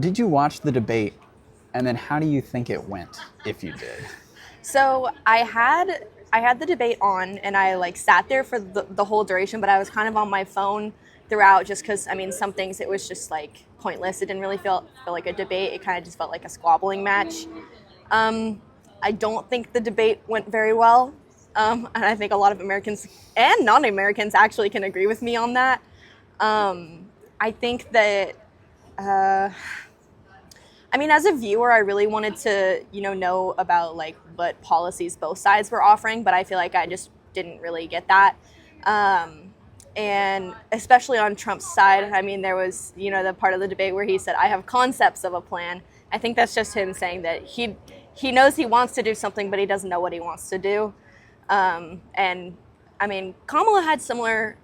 Did you watch the debate? And then how do you think it went, if you did? So I had the debate on, and I like sat there for the whole duration, but I was kind of on my phone throughout, just because some things it was just like pointless. It didn't really feel like a debate. It kind of just felt like a squabbling match. Um, I don't think the debate went very well, and I think a lot of Americans and non-Americans actually can agree with me on that. I think that. Uh, as a viewer, I really wanted to, know about like what policies both sides were offering, but I feel like I just didn't really get that. Um, and especially on Trump's side, there was, the part of the debate where he said, "I have concepts of a plan." I think that's just him saying that he knows he wants to do something, but he doesn't know what he wants to do. And Kamala had similar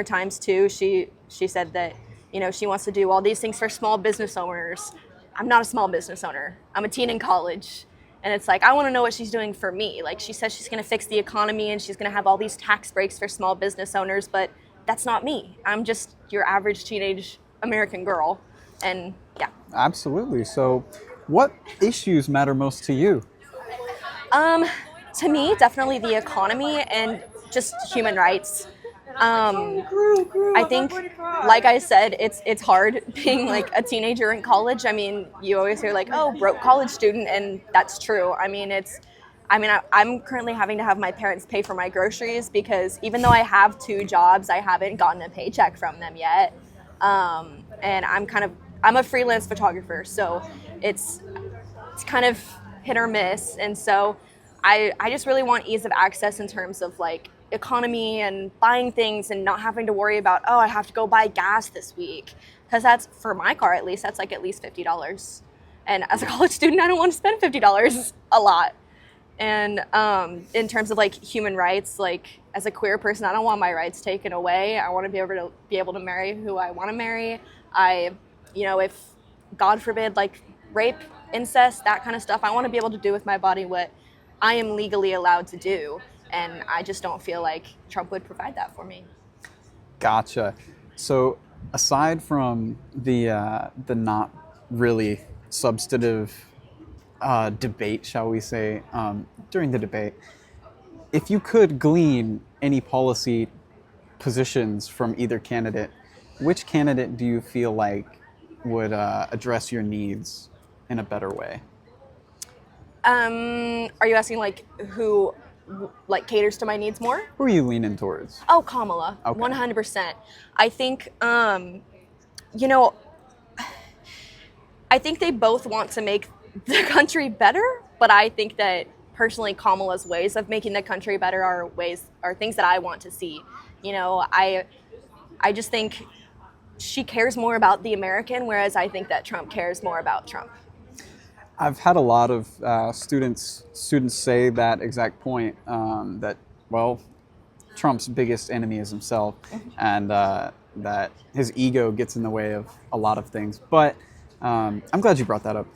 times too. She said that she wants to do all these things for small business owners. I'm not a small business owner. I'm a teen in college. And it's like, I want to know what she's doing for me. Like, she says she's going to fix the economy and she's going to have all these tax breaks for small business owners, but that's not me. I'm just your average teenage American girl. And yeah. Absolutely. So, what issues matter most to you? Um, to me, definitely the economy and just human rights. I think, like I said, it's hard being like a teenager in college. You always hear like, "Oh, broke college student," and that's true. I'm currently having to have my parents pay for my groceries because even though I have two jobs, I haven't gotten a paycheck from them yet. And I'm a freelance photographer, so it's kind of hit or miss. And so I just really want ease of access in terms of like economy and buying things and not having to worry about, oh, I have to go buy gas this week. Because that's, for my car at least, that's like at least $50. And as a college student, I don't want to spend $50 a lot. And in terms of like human rights, like as a queer person, I don't want my rights taken away. I want to be able to marry who I want to marry. If God forbid, like rape, incest, that kind of stuff, I want to be able to do with my body what I am legally allowed to do. And I just don't feel like Trump would provide that for me. Gotcha. So, aside from the not really substantive debate, shall we say, during the debate, if you could glean any policy positions from either candidate, which candidate do you feel like would address your needs in a better way? Are you asking like who like caters to my needs more? Who are you leaning towards? Oh, Kamala, Okay. 100%. I think, you know, I think they both want to make the country better, but I think that personally Kamala's ways of making the country better are things that I want to see. I just think she cares more about the American, whereas I think that Trump cares more about Trump. I've had a lot of students say that exact point, that, well, Trump's biggest enemy is himself, and that his ego gets in the way of a lot of things. But I'm glad you brought that up.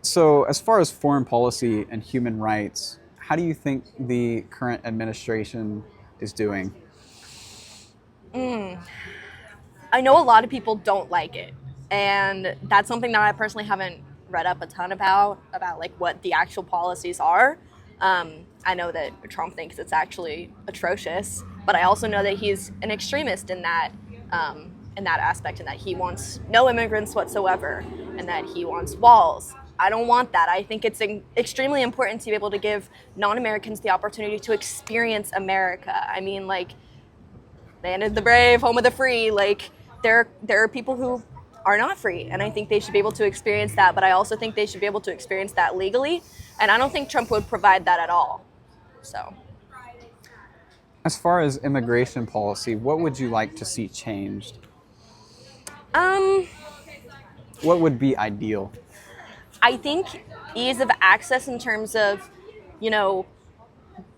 So, as far as foreign policy and human rights, how do you think the current administration is doing? I know a lot of people don't like it, and that's something that I personally haven't read up a ton about like what the actual policies are. I know that Trump thinks it's actually atrocious, but I also know that he's an extremist in that aspect, and that he wants no immigrants whatsoever, and that he wants walls. I don't want that. I think it's extremely important to be able to give non-Americans the opportunity to experience America. Like, land of the brave, home of the free. Like, there are people who are not free, and I think they should be able to experience that. But I also think they should be able to experience that legally, and I don't think Trump would provide that at all. So, As far as immigration policy, what would you like to see changed? um, What would be ideal? I think ease of access in terms of, you know,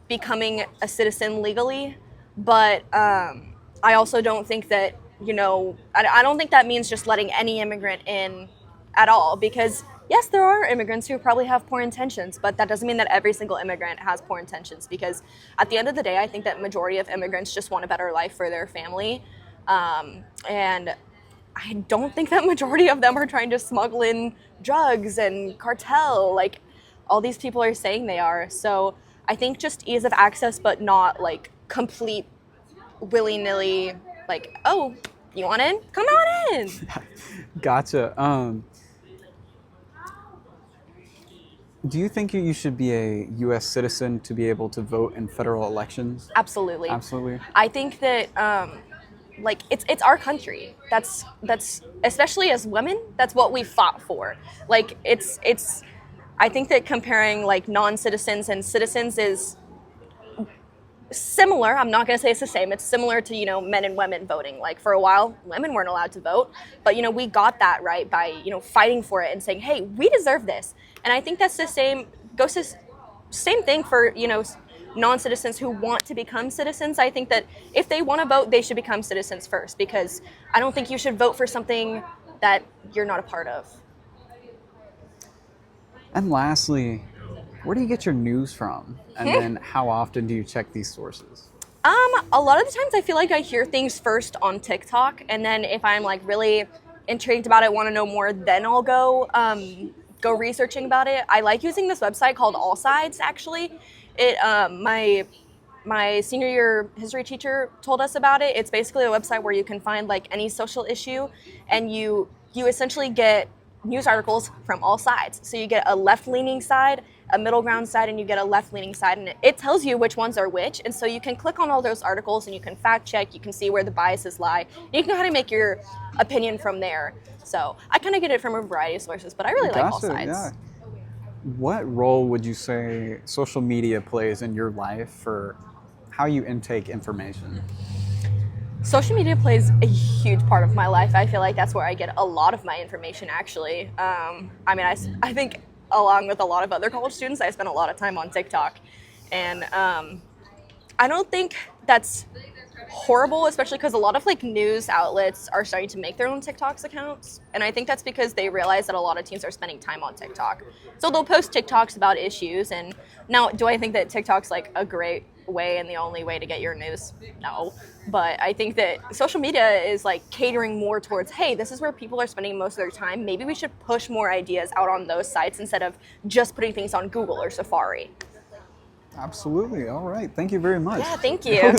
becoming a citizen legally, but I also don't think that, I don't think that means just letting any immigrant in at all, because yes, there are immigrants who probably have poor intentions, but that doesn't mean that every single immigrant has poor intentions, because at the end of the day, I think that majority of immigrants just want a better life for their family. And I don't think that majority of them are trying to smuggle in drugs and cartel like all these people are saying they are. So I think just ease of access, but not like complete willy-nilly, like, oh, you want in? Come on in. Gotcha. Do you think you should be a U.S. citizen to be able to vote in federal elections? Absolutely. Absolutely. I think that like it's our country. That's especially as women, that's what we fought for. Like it's I think that comparing like non-citizens and citizens is similar. I'm not going to say it's the same. It's similar to, you know, men and women voting. Like for a while, women weren't allowed to vote, but, you know, we got that right by, you know, fighting for it and saying, hey, we deserve this. And I think that's the same, goes to same thing for, you know, non-citizens who want to become citizens. I think that if they want to vote, they should become citizens first, because I don't think you should vote for something that you're not a part of. And lastly, where do you get your news from? And then how often do you check these sources? A lot of the times I feel like I hear things first on TikTok, and then if I'm like really intrigued about it, want to know more, then I'll go researching about it. I like using this website called All Sides. Actually, it my senior year history teacher told us about it. It's basically a website where you can find like any social issue, and you essentially get news articles from all sides. So you get a left-leaning side, a middle ground side, and you get a left-leaning side, and it tells you which ones are which. And so you can click on all those articles and you can fact check, you can see where the biases lie. You can kind of make your opinion from there. So I kind of get it from a variety of sources, but I really like all sides. Yeah. What role would you say social media plays in your life for how you intake information? Social media plays a huge part of my life. I feel like that's where I get a lot of my information, actually. I mean, I think along with a lot of other college students, I spend a lot of time on TikTok. And I don't think that's horrible, especially because a lot of like news outlets are starting to make their own TikToks accounts. And I think that's because they realize that a lot of teens are spending time on TikTok. So they'll post TikToks about issues. And now, do I think that TikTok's like a great way and the only way to get your news? No. But I think that social media is like catering more towards, hey, this is where people are spending most of their time. Maybe we should push more ideas out on those sites instead of just putting things on Google or Safari. Absolutely. All right. Thank you very much. Yeah, thank you.